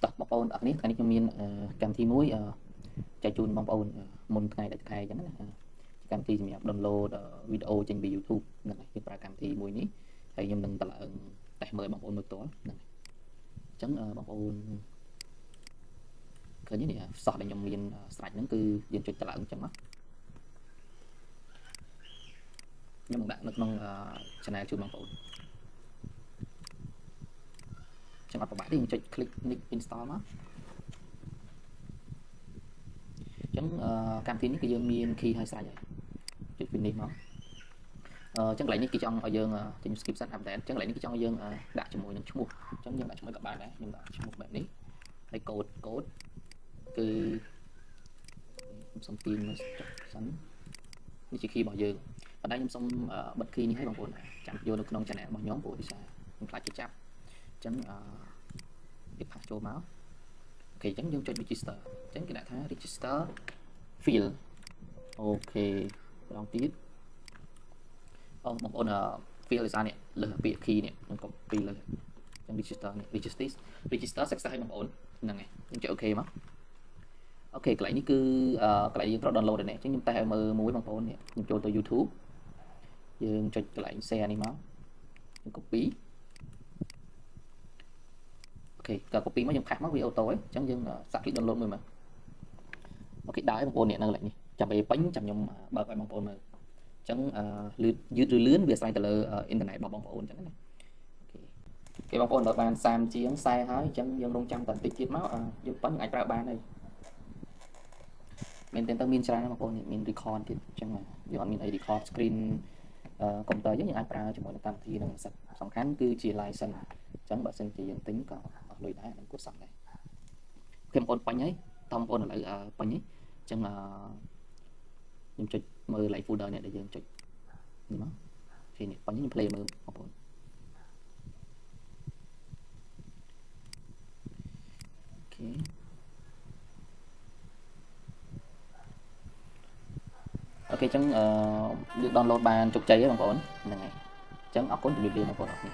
តោះបងប្អូនអរនេះថ្ងៃនេះខ្ញុំមានកម្មវិធីមួយចែកជូនបងប្អូនមុនថ្ងៃដែលខែអញ្ចឹងណាកម្មវិធីសម្រាប់ download វីដេអូចេញពី YouTube ហ្នឹងហើយខ្ញុំប្រើកម្មវិធីមួយនេះហើយខ្ញុំនឹងតម្លើងតេស្តមើលបងប្អូនមើលផ្ទាល់ហ្នឹងហើយអញ្ចឹងបងប្អូនឃើញនេះសោះដែលខ្ញុំមានស្រាច់ហ្នឹងគឺយើងចុចតម្លើងអញ្ចឹងណាខ្ញុំនឹងដាក់នៅក្នុង channel ជូនបងប្អូនចឹងអត់ប្របាក់ទេខ្ញុំចុច click nick install មកចឹងកម្មវិធីនេះគឺយើងមាន key ហើយស្រេចហើយចុច finish មកចឹងកន្លែងនេះគេចង់ឲ្យយើងចេញ skip set update ចឹងកន្លែងនេះគេចង់ឲ្យយើងដាក់ជាមួយនឹងឈ្មោះចឹងយើងដាក់ឈ្មោះក៏បានដែរខ្ញុំដាក់ឈ្មោះបែបនេះហើយកូដគឺខ្ញុំសុំទាញមកចុចសិននេះជា key របស់យើងប៉ុន្តែខ្ញុំសុំបិទ key នេះឲ្យបងប្អូនចាំយកនៅក្នុង channel របស់ខ្ញុំព្រោះដោយសារខ្ញុំខ្លាចគេចាប់ចឹងគេផាសចូលមកអូខេចឹងយើងចុច register ចឹងគេដាក់ថា register field អូខេម្ដងទៀតបងប្អូនfield ឯសារនេះលើពាក្យ key នេះខ្ញុំ copy លើចឹង register នេះ register success ឲ្យបងប្អូនហ្នឹងហើយខ្ញុំចុច OK មកអូខេកន្លែងនេះគឺកន្លែងយើងត្រូវ download នេះចឹងខ្ញុំតេស្តឲ្យមើលមួយបងប្អូននេះខ្ញុំចូលទៅ YouTube យើងចុចកន្លែង share នេះមកខ្ញុំ copy អូខេក៏ copy មកយើងផាក់មកវាអូតូហើយចឹងយើងសាក click download មួយមកអូខេដល់ហើយបងប្អូននេះនៅកន្លែងនេះចាំពេលពេញចាំខ្ញុំបើកឲ្យបងប្អូនមើលចឹងលឺយឺតឬលឿនវាអាស្រ័យទៅលើអ៊ីនធឺណិតរបស់បងប្អូនចឹងណាគេបងប្អូនដល់បាន30ជាង40ហើយអញ្ចឹងយើងរងចាំតែបន្តិចទៀតមកយើងប៉ុនអាចប្រើបានហើយមែនតើមានច្រើនបងប្អូនមាន record ទៀតអញ្ចឹងយើងអត់មានអី record screen កុំព្យូទ័រយើងអាចប្រើជាមួយនឹងកម្មវិធីនឹងសំខាន់គឺជា license អញ្ចឹងបើសិនជាយើងទិញក៏អស់លុយដែរនឹងគួរសមដែរអូខេបងប្អូនបាញ់ហើយតោះបងប្អូនឥឡូវបាញ់ហើយអញ្ចឹងខ្ញុំចុចមើល like folder នេះដែលយើងចុចនេះមកឃើញនេះបាញ់ខ្ញុំ play មើលបងប្អូនអូខេអូខេអញ្ចឹងយើង download បានជោគជ័យហើយបងប្អូនហ្នឹងហើយអញ្ចឹងអរគុណជម្រាបលាបងប្អូនអរគុណ